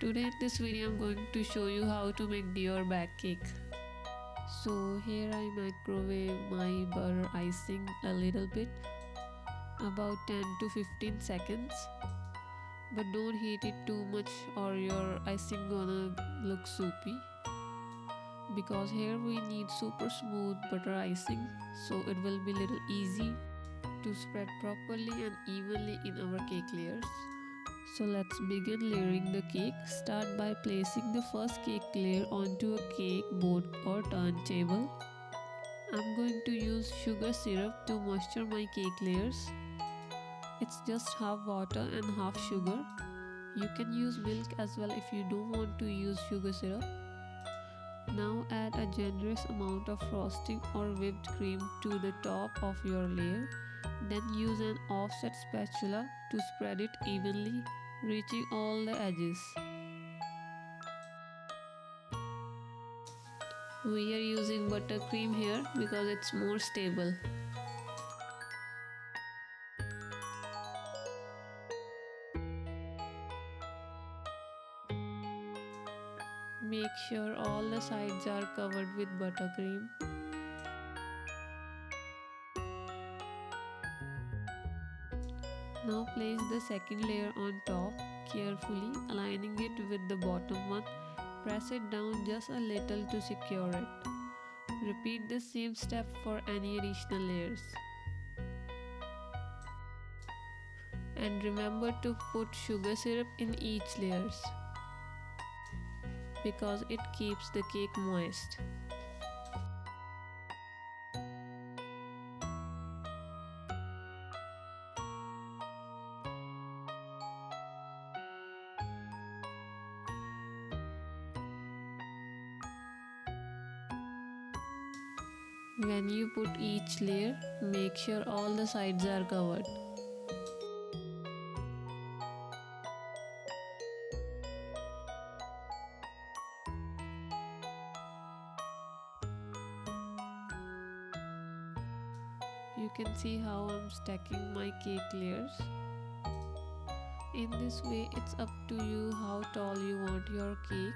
Today in this video I'm going to show you how to make Dior bag cake. So here I microwave my butter icing a little bit, about 10 to 15 seconds. But don't heat it too much or your icing gonna look soupy. Because here we need super smooth butter icing, so it will be little easy to spread properly and evenly in our cake layers. So let's begin layering the cake. Start by placing the first cake layer onto a cake board or turntable. I'm going to use sugar syrup to moisture my cake layers. It's just half water and half sugar. You can use milk as well if you don't want to use sugar syrup. Now add a generous amount of frosting or whipped cream to the top of your layer. Then use an offset spatula to spread it evenly, reaching all the edges. We are using buttercream here because it's more stable. Make sure all the sides are covered with buttercream. Now place the second layer on top, carefully aligning it with the bottom one. Press it down just a little to secure it. Repeat the same step for any additional layers. And remember to put sugar syrup in each layers because it keeps the cake moist. When you put each layer, make sure all the sides are covered. You can see how I'm stacking my cake layers. In this way, it's up to you how tall you want your cake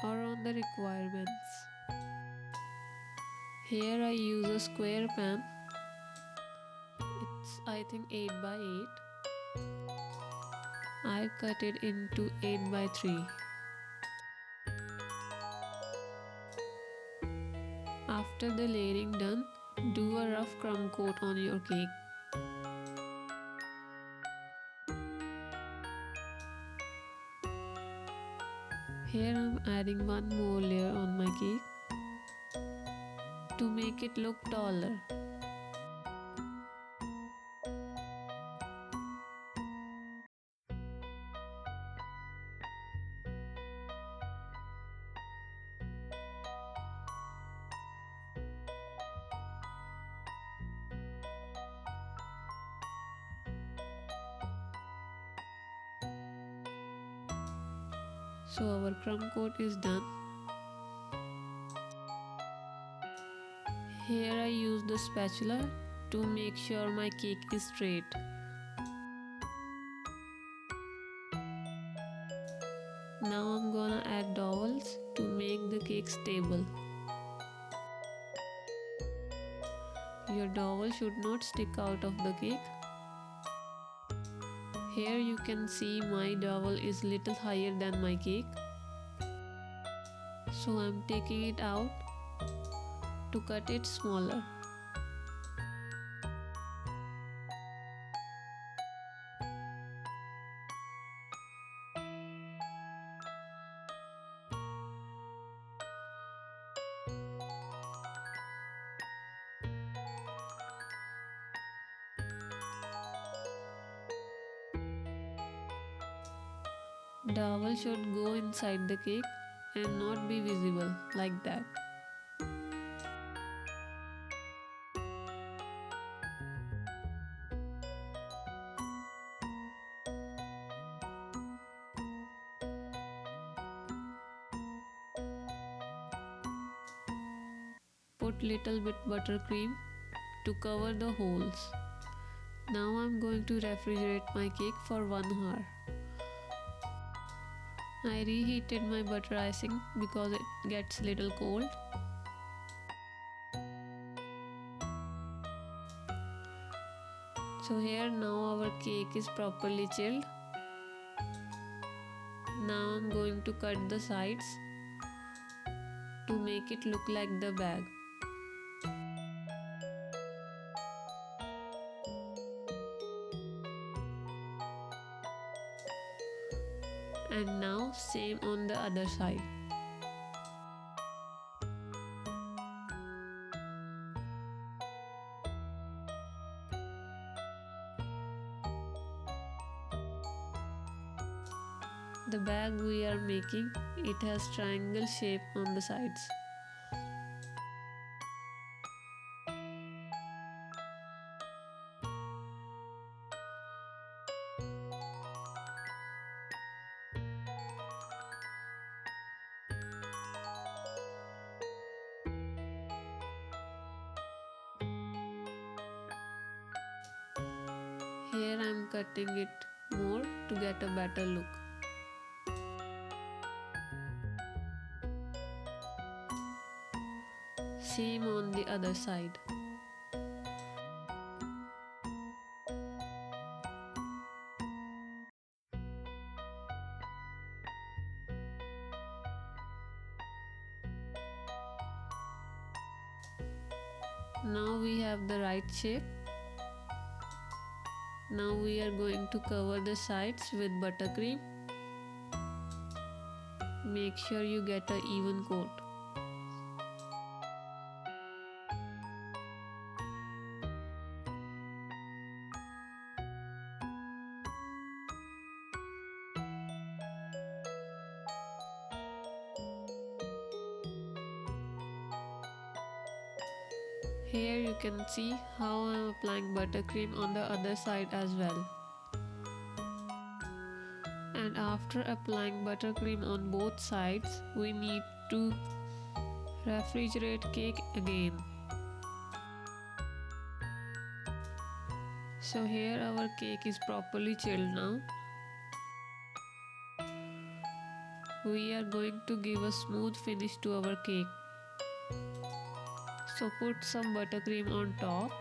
or on the requirements. Here I use a square pan. It's I think 8 by 8. I've cut it into 8 by 3. After the layering done, do a rough crumb coat on your cake. Here I'm adding one more layer on my cake to make it look taller. So our crumb coat is done. Here I use the spatula to make sure my cake is straight. Now I'm gonna add dowels to make the cake stable. Your dowel should not stick out of the cake. Here you can see my dowel is little higher than my cake. So I'm taking it out to cut it smaller. Dowel should go inside the cake and not be visible like that. Put little bit buttercream to cover the holes. Now I'm going to refrigerate my cake for 1 hour. I reheated my butter icing because it gets little cold. So here now our cake is properly chilled. Now I'm going to cut the sides to make it look like the bag. And now same on the other side. The bag we are making, it has triangle shape on the sides. Here I am cutting it more to get a better look. Same on the other side. Now we have the right shape. Now we are going to cover the sides with buttercream. Make sure you get an even coat. Here you can see how I am applying buttercream on the other side as well. And after applying buttercream on both sides, we need to refrigerate cake again. So here our cake is properly chilled now. We are going to give a smooth finish to our cake. So put some buttercream on top.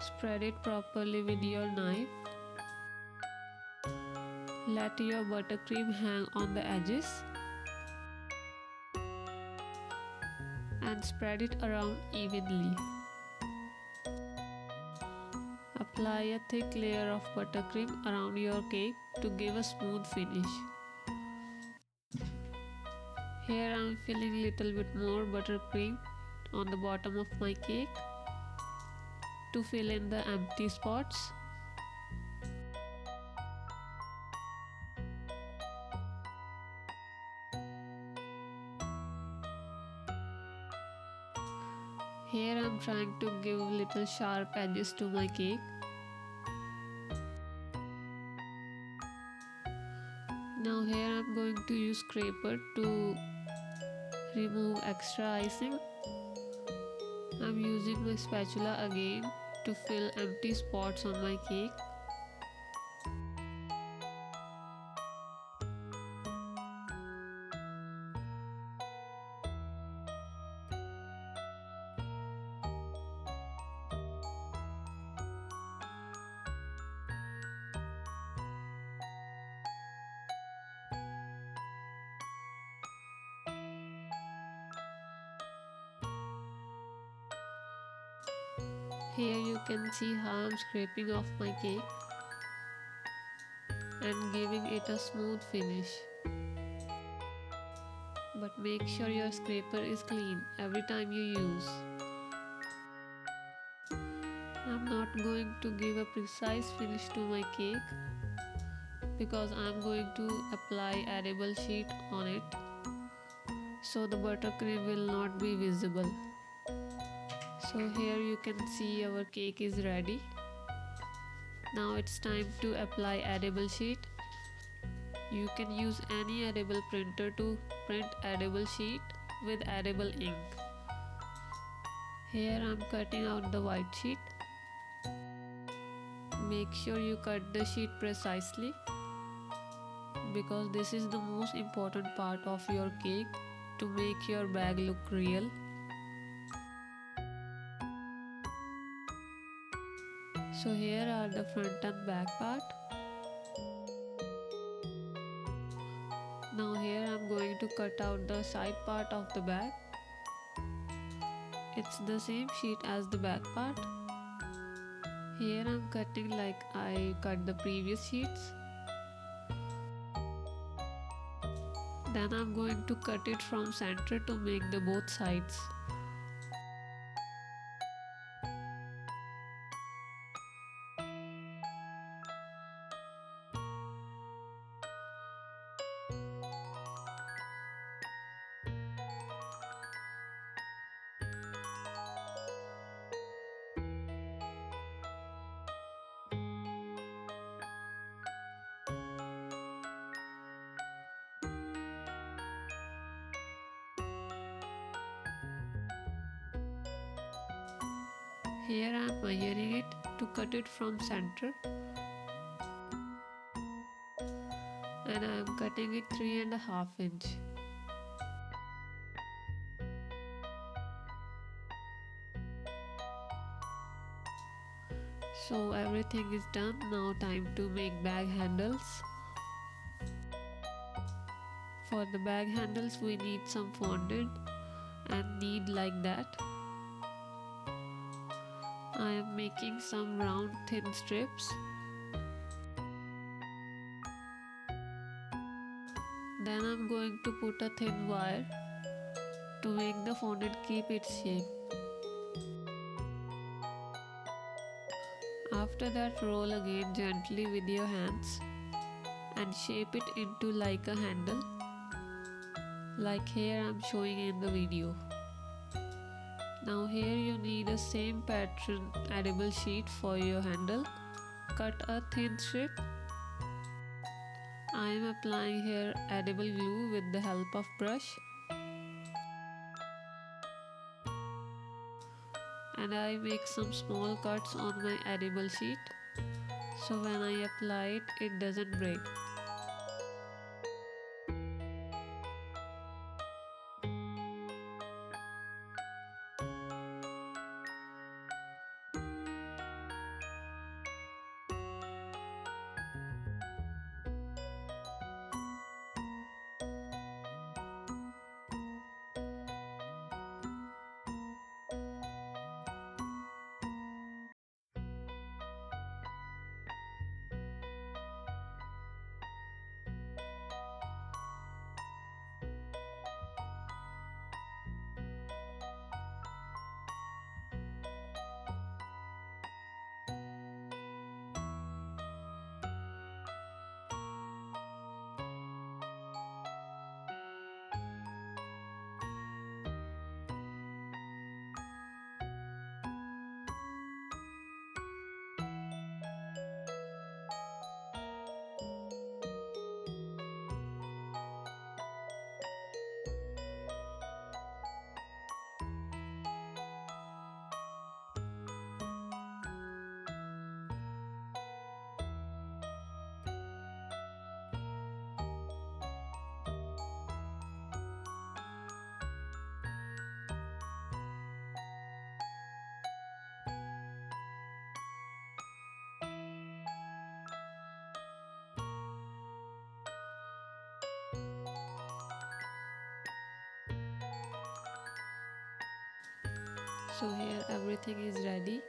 Spread it properly with your knife. Let your buttercream hang on the edges. And spread it around evenly. Apply a thick layer of buttercream around your cake to give a smooth finish. Here I am filling little bit more buttercream on the bottom of my cake to fill in the empty spots. Here I am trying to give little sharp edges to my cake. Now here I am going to use scraper to remove extra icing. I am using my spatula again to fill empty spots on my cake. Here you can see how I am scraping off my cake and giving it a smooth finish. But make sure your scraper is clean every time you use. I am not going to give a precise finish to my cake because I am going to apply edible sheet on it, so the buttercream will not be visible. So here you can see our cake is ready. Now it's time to apply edible sheet. You can use any edible printer to print edible sheet with edible ink. Here I'm cutting out the white sheet. Make sure you cut the sheet precisely because this is the most important part of your cake to make your bag look real. So here are the front and back part. Now here I'm going to cut out the side part of the bag. It's the same sheet as the back part. Here I'm cutting like I cut the previous sheets. Then I'm going to cut it from center to make the both sides. Here I am measuring it to cut it from center, and I am cutting it 3.5 inch. So everything is done. Now time to make bag handles. For the bag handles we need some fondant and knead like that. I am making some round thin strips. Then I am going to put a thin wire to make the fondant keep its shape. After that, roll again gently with your hands and shape it into like a handle, like here I am showing in the video. Now here you need a same pattern edible sheet for your handle. Cut a thin strip. I am applying here edible glue with the help of brush. And I make some small cuts on my edible sheet, so when I apply it, it doesn't break. So here everything is ready.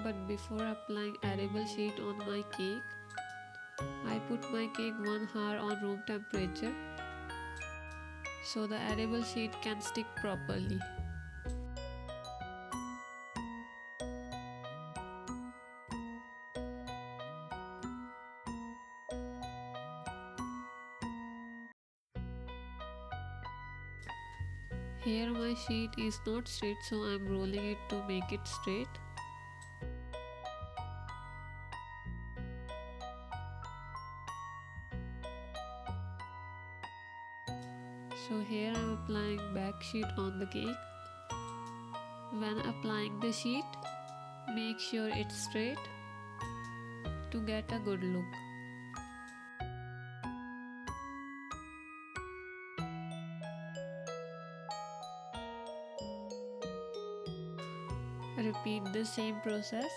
But before applying edible sheet on my cake, I put my cake 1 hour on room temperature so the edible sheet can stick properly. Here my sheet is not straight, so I am rolling it to make it straight. So here I am applying back sheet on the cake. When applying the sheet, make sure it's straight to get a good look. Repeat the same process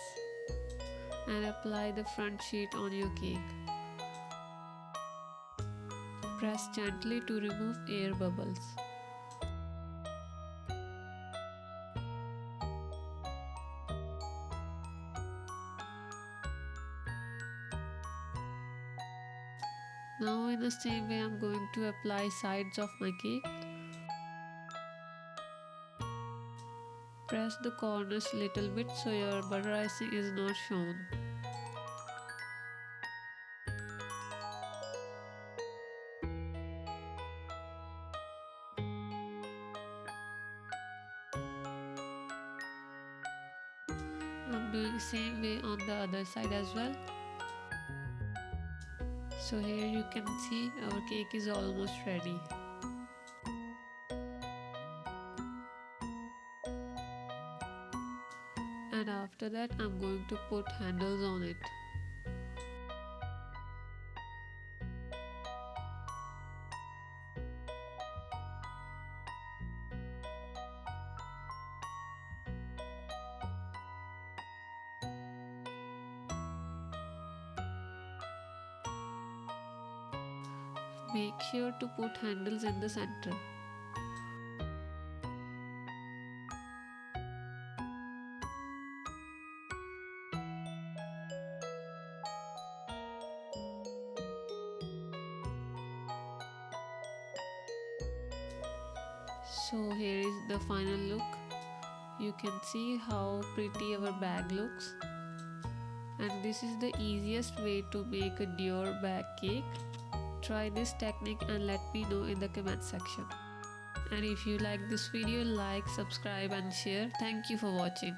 and apply the front sheet on your cake. Press gently to remove air bubbles. Now in the same way I'm going to apply sides of my cake. Press the corners little bit so your butter icing is not shown. I'm doing the same way on the other side as well. So here you can see our cake is almost ready. And after that I'm going to put handles on it. Make sure to put handles in the center. So here is the final look. You can see how pretty our bag looks. And this is the easiest way to make a Dior bag cake. Try this technique and let me know in the comment section. And if you like this video, like, subscribe and share. Thank you for watching.